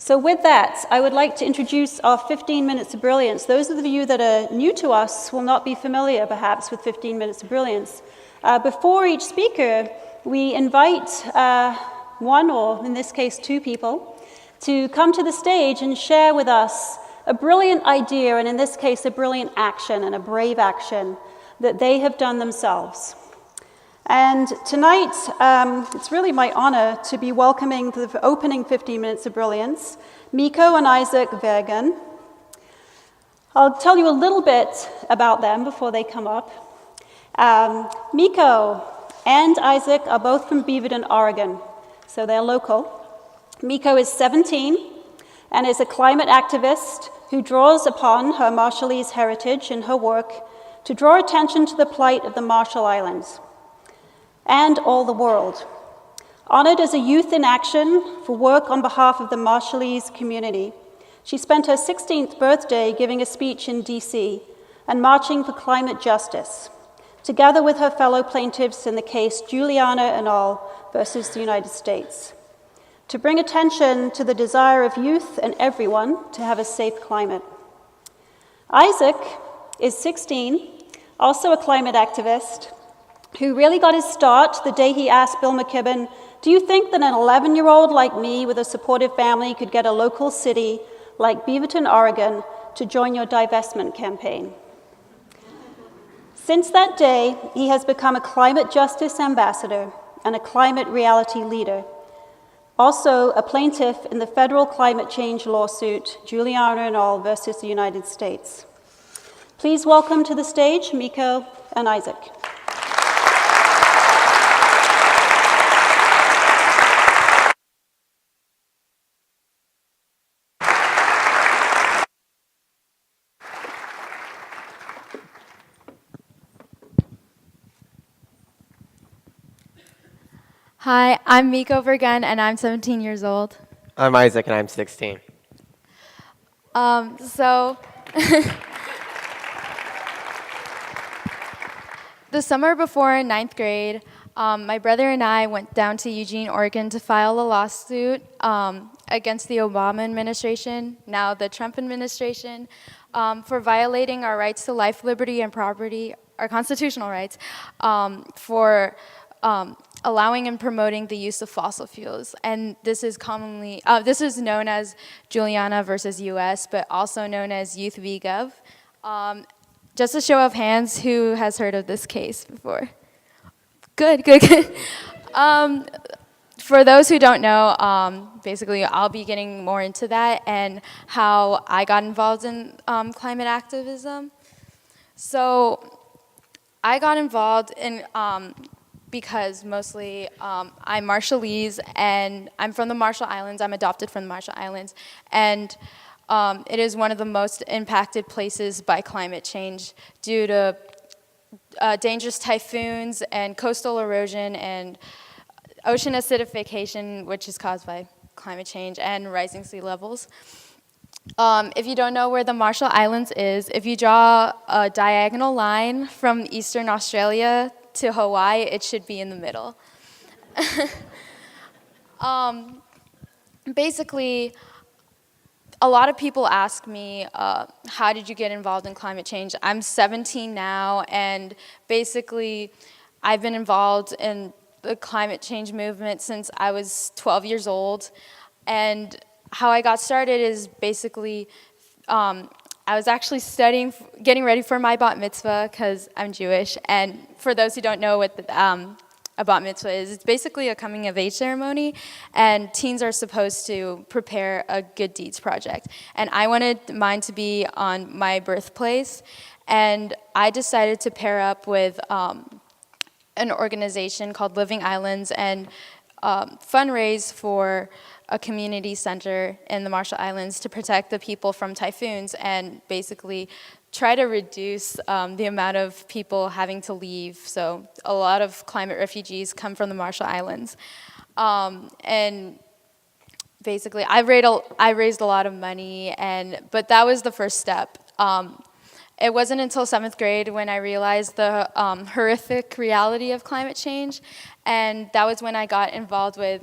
So with that, I would like to introduce our 15 Minutes of Brilliance. Those of you that are new to us will not be familiar, perhaps, with 15 Minutes of Brilliance. Before each speaker, we invite one, or in this case, two people, to come to the stage and share with us a brilliant idea, and in this case, a brilliant action and a brave action that they have done themselves. And tonight, it's really my honor to be welcoming the opening 15 Minutes of Brilliance, Miko and Isaac Vergun. I'll tell you a little bit about them before they come up. Miko and Isaac are both from Beaverton, Oregon, so they're local. Miko is 17 and is a climate activist who draws upon her Marshallese heritage in her work to draw attention to the plight of the Marshall Islands and all the world. Honored as a youth in action for work on behalf of the Marshallese community, she spent her 16th birthday giving a speech in DC and marching for climate justice, together with her fellow plaintiffs in the case Juliana et al. Versus the United States, to bring attention to the desire of youth and everyone to have a safe climate. Isaac is 16, also a climate activist, who really got his start the day he asked Bill McKibben, "Do you think that an 11-year-old like me with a supportive family could get a local city like Beaverton, Oregon, to join your divestment campaign?" Since that day, he has become a climate justice ambassador and a climate reality leader, also a plaintiff in the federal climate change lawsuit, Juliana et al. Versus the United States. Please welcome to the stage Miko and Isaac. Hi, I'm Miko Vergun, and I'm 17 years old. I'm Isaac, and I'm 16. The summer before ninth grade, my brother and I went down to Eugene, Oregon to file a lawsuit against the Obama administration, now the Trump administration, for violating our rights to life, liberty, and property, our constitutional rights, for allowing and promoting the use of fossil fuels. And this is commonly, this is known as Juliana versus US, but also known as Youth v. Gov. Just a show of hands, who has heard of this case before? Good. For those who don't know, basically I'll be getting more into that and how I got involved in climate activism. So I got involved in because mostly I'm Marshallese, and I'm from the Marshall Islands. I'm adopted from the Marshall Islands, and it is one of the most impacted places by climate change due to dangerous typhoons and coastal erosion and ocean acidification, which is caused by climate change and rising sea levels. If you don't know where the Marshall Islands is, if you draw a diagonal line from eastern Australia to Hawaii, it should be in the middle. Basically, a lot of people ask me, how did you get involved in climate change? I'm 17 now, and basically, I've been involved in the climate change movement since I was 12 years old. And how I got started is basically, I was actually studying, getting ready for my bat mitzvah because I'm Jewish. And for those who don't know what a bat mitzvah is, it's basically a coming of age ceremony, and teens are supposed to prepare a good deeds project. And I wanted mine to be on my birthplace, and I decided to pair up with an organization called Living Islands and fundraise for a community center in the Marshall Islands to protect the people from typhoons and basically try to reduce the amount of people having to leave. So a lot of climate refugees come from the Marshall Islands. And basically, I raised a lot of money, but that was the first step. It wasn't until 7th grade when I realized the horrific reality of climate change, and that was when I got involved with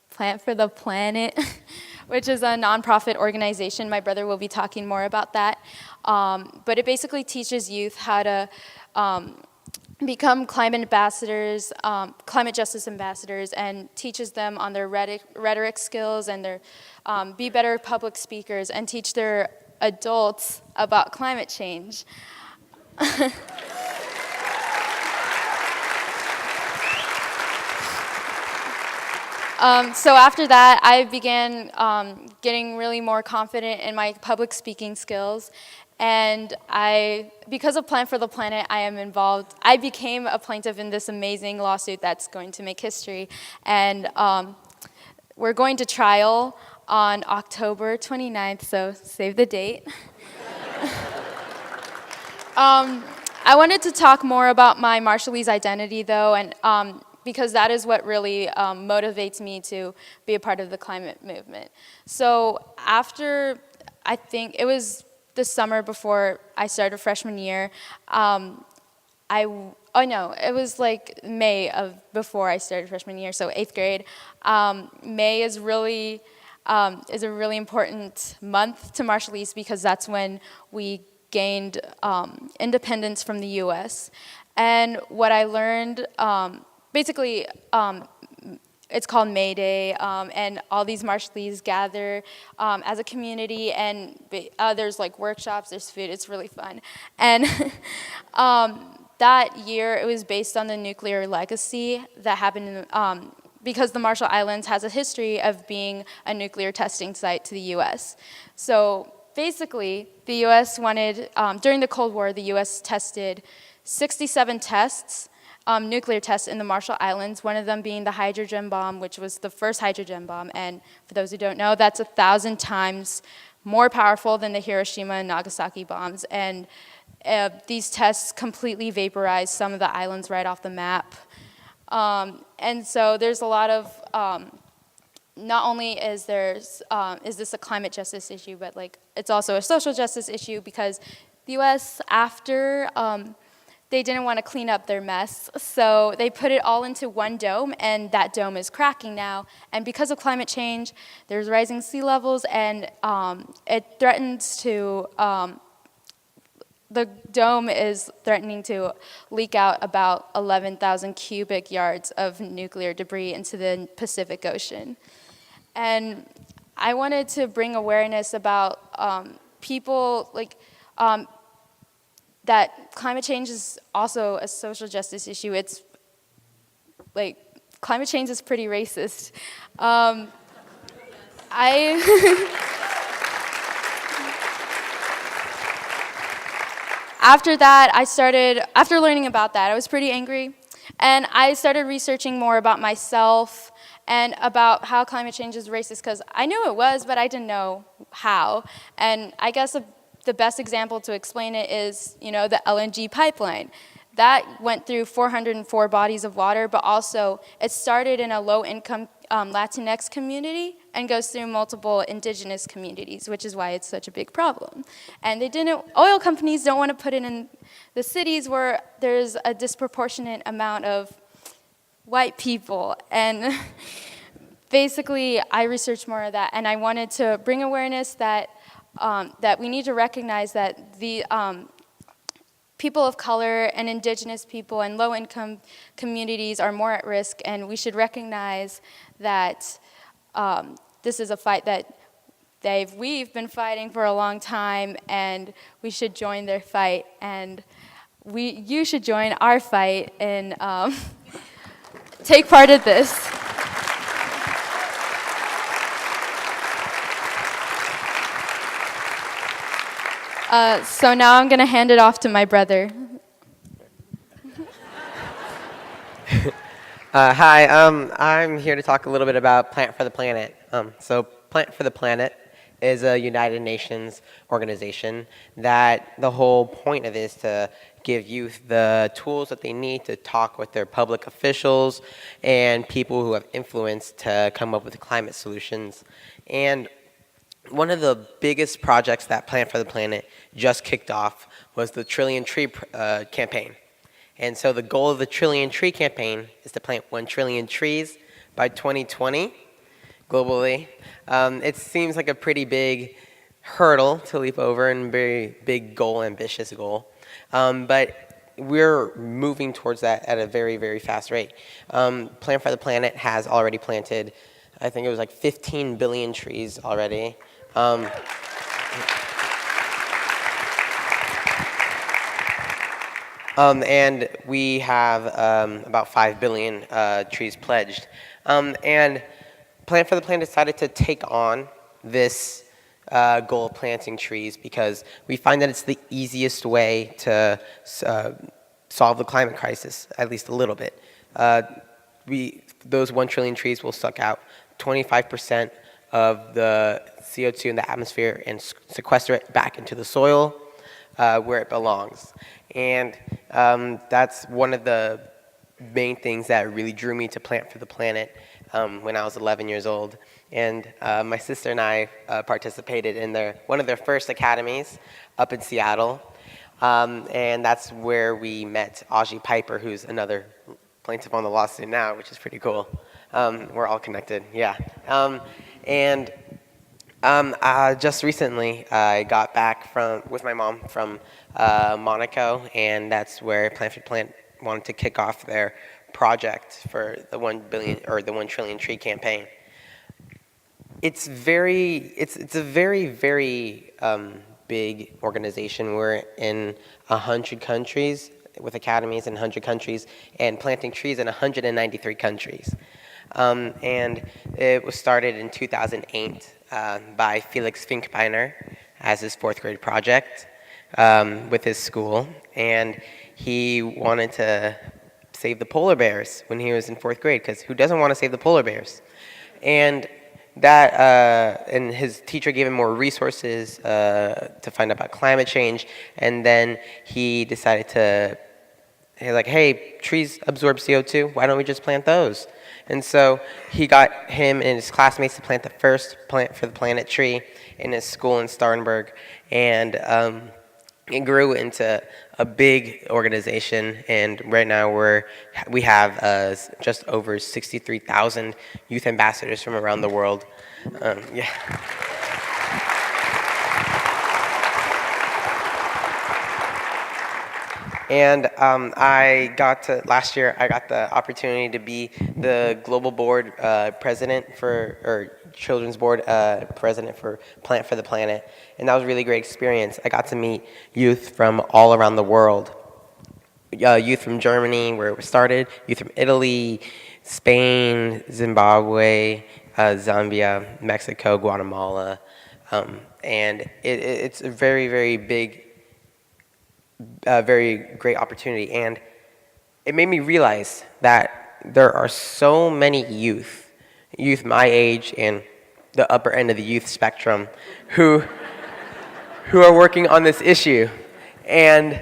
Plant for the Planet, which is a nonprofit organization. My brother will be talking more about that. But it basically teaches youth how to become climate ambassadors, climate justice ambassadors, and teaches them on their rhetoric skills and their be better public speakers, and teach their adults about climate change. So after that, I began getting really more confident in my public speaking skills. And because of Plant for the Planet, I became a plaintiff in this amazing lawsuit that's going to make history. And we're going to trial on October 29th, so save the date. I wanted to talk more about my Marshallese identity, though, and because that is what really motivates me to be a part of the climate movement. So after, I think it was the summer before I started freshman year, it was like May before I started freshman year, so 8th grade. May is a really important month to Marshallese because that's when we gained independence from the U.S. And what I learned, basically, it's called May Day, and all these Marshallese gather as a community, and there's like workshops, there's food, it's really fun. And that year, it was based on the nuclear legacy that happened because the Marshall Islands has a history of being a nuclear testing site to the U.S. So basically, the U.S. wanted, during the Cold War, the U.S. tested 67 tests, nuclear tests in the Marshall Islands, one of them being the hydrogen bomb, which was the first hydrogen bomb. And for those who don't know, that's 1,000 times more powerful than the Hiroshima and Nagasaki bombs. And these tests completely vaporized some of the islands right off the map. And so there's a lot of, not only is this a climate justice issue, but like it's also a social justice issue because the U.S. after they didn't want to clean up their mess, so they put it all into one dome, and that dome is cracking now. And because of climate change, there's rising sea levels, and it threatens to, the dome is threatening to leak out about 11,000 cubic yards of nuclear debris into the Pacific Ocean. And I wanted to bring awareness about people, like, that climate change is also a social justice issue. It's like, climate change is pretty racist. After that, after learning about that, I was pretty angry. And I started researching more about myself and about how climate change is racist, because I knew it was, but I didn't know how. And I guess the best example to explain it is, the LNG pipeline. That went through 404 bodies of water, but also it started in a low-income Latinx community and goes through multiple indigenous communities, which is why it's such a big problem. And oil companies don't want to put it in the cities where there's a disproportionate amount of white people. And basically, I researched more of that, and I wanted to bring awareness that we need to recognize that the people of color and indigenous people and low-income communities are more at risk, and we should recognize that this is a fight that we've been fighting for a long time, and we should join their fight, and you should join our fight and take part of this. So now I'm going to hand it off to my brother. Hi, I'm here to talk a little bit about Plant for the Planet. So Plant for the Planet is a United Nations organization that the whole point of it is to give youth the tools that they need to talk with their public officials and people who have influence to come up with climate solutions. And one of the biggest projects that Plant for the Planet just kicked off was the Trillion Tree campaign. And so the goal of the Trillion Tree campaign is to plant 1 trillion trees by 2020 globally. It seems like a pretty big hurdle to leap over and very big goal, ambitious goal. But we're moving towards that at a very, very fast rate. Plan for the Planet has already planted, I think it was like 15 billion trees already. And we have about 5 billion trees pledged. And Plan for the Planet decided to take on this goal of planting trees because we find that it's the easiest way to solve the climate crisis, at least a little bit. Those 1 trillion trees will suck out 25% of the CO2 in the atmosphere and sequester it back into the soil where it belongs. And that's one of the main things that really drew me to Plant for the Planet when I was 11 years old. And my sister and I participated in one of their first academies up in Seattle. And that's where we met Aji Piper, who's another plaintiff on the lawsuit now, which is pretty cool. We're all connected, yeah. Just recently, I got back with my mom from Monaco, and that's where Plant for the Planet wanted to kick off their project for the 1 billion or the 1 trillion tree campaign. It's a very, very big organization. We're in 100 countries with academies in 100 countries and planting trees in 193 countries. And it was started in 2008 by Felix Finkbeiner as his 4th grade project with his school. And he wanted to save the polar bears when he was in 4th grade, because who doesn't want to save the polar bears? And and his teacher gave him more resources to find out about climate change. And then he decided to, hey, trees absorb CO2. Why don't we just plant those? And so he got him and his classmates to plant the first Plant for the Planet tree in his school in Starnberg. And it grew into a big organization. And right now we have just over 63,000 youth ambassadors from around the world. Yeah. And last year, I got the opportunity to be the global board president children's board president for Plant for the Planet. And that was a really great experience. I got to meet youth from all around the world. Youth from Germany, where it started, youth from Italy, Spain, Zimbabwe, Zambia, Mexico, Guatemala. And it's a very, very big, very great opportunity. And it made me realize that there are so many youth my age and the upper end of the youth spectrum who are working on this issue. And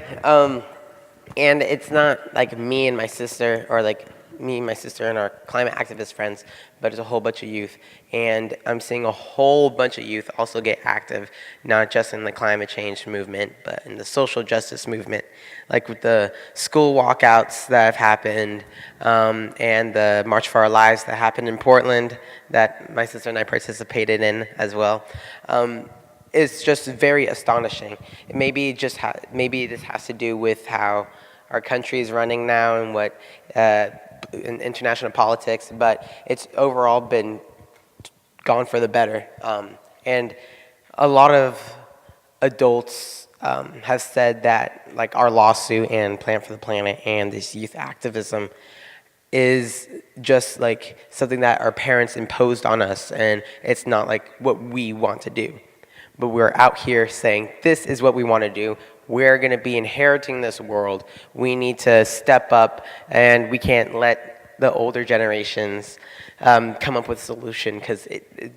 it's not like me and my sister, or like me and my sister and our climate activist friends, but it's a whole bunch of youth. And I'm seeing a whole bunch of youth also get active, not just in the climate change movement, but in the social justice movement, like with the school walkouts that have happened, and the March for Our Lives that happened in Portland that my sister and I participated in as well. It's just very astonishing. Maybe this has to do with how our country is running now and what in international politics, but it's overall been gone for the better. And a lot of adults have said that, like, our lawsuit and Plant for the Planet and this youth activism is just like something that our parents imposed on us, and it's not like what we want to do. But we're out here saying, this is what we want to do. We're going to be inheriting this world. We need to step up, and we can't let the older generations come up with a solution, because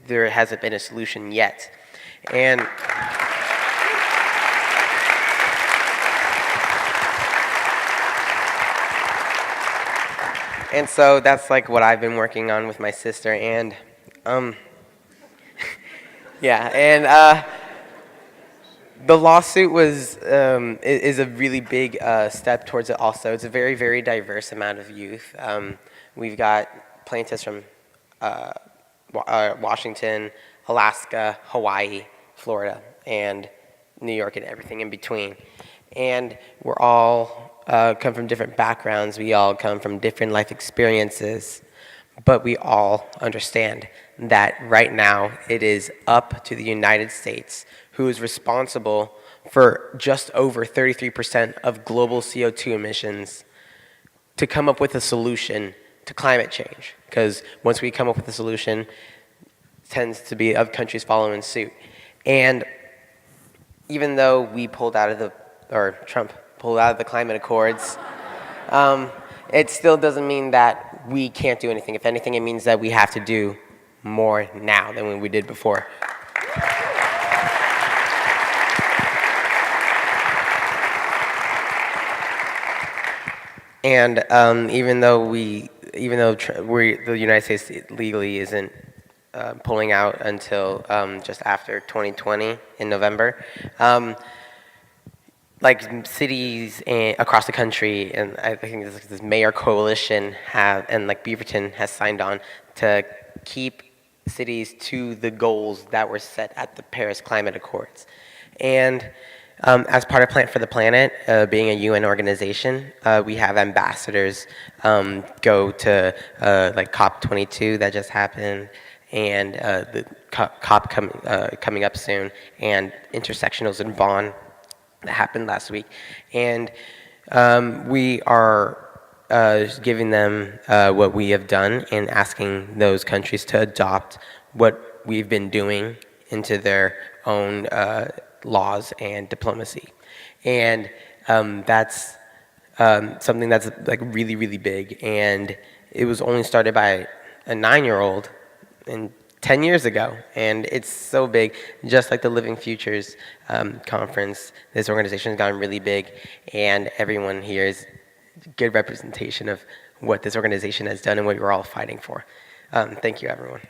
there hasn't been a solution yet. And so that's like what I've been working on with my sister, and yeah, and the lawsuit is a really big step towards it also. It's a very, very diverse amount of youth. We've got plaintiffs from Washington, Alaska, Hawaii, Florida, and New York, and everything in between. And we're all come from different backgrounds. We all come from different life experiences. But we all understand that right now it is up to the United States, who is responsible for just over 33% of global CO2 emissions, to come up with a solution to climate change. Because once we come up with a solution, it tends to be other countries following suit. And even though we pulled out of the, or Trump pulled out of the climate accords, it still doesn't mean that we can't do anything. If anything, it means that we have to do more now than when we did before. And even though the United States legally isn't pulling out until just after 2020 in November, like cities across the country, and I think this mayor coalition and like Beaverton has signed on to keep cities to the goals that were set at the Paris Climate Accords. And as part of Plant for the Planet, being a UN organization, we have ambassadors go to like COP22 that just happened, and the COP coming up soon, and intersectionals in Bonn that happened last week. And we are giving them what we have done and asking those countries to adopt what we've been doing into their own laws and diplomacy. And that's something that's like really, really big. And it was only started by a 9-year-old and 10 years ago, and it's so big. Just like the Living Futures conference, this organization has gotten really big, and everyone here is a good representation of what this organization has done and what we're all fighting for. Thank you, everyone.